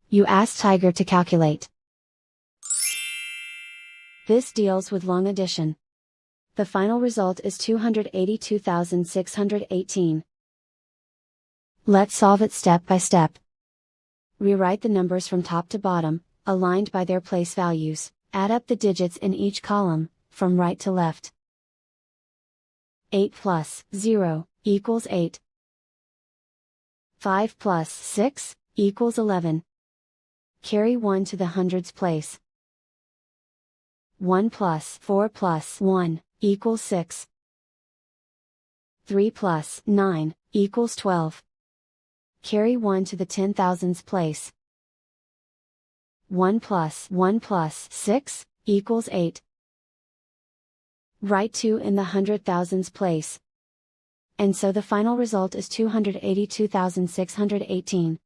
You ask Tiger to calculate. This deals with long addition. The final result is 282,618. Let's solve it step by step. Rewrite the numbers from top to bottom, aligned by their place values. Add up the digits in each column, from right to left. 8 plus 0 equals 8. 5 plus 6 equals 11. Carry 1 to the hundreds place. 1 plus 4 plus 1 equals 6. 3 plus 9 equals 12. Carry 1 to the 10,000s place. 1 plus 6 equals 8. Write 2 in the 100,000s place. And so the final result is 282,618.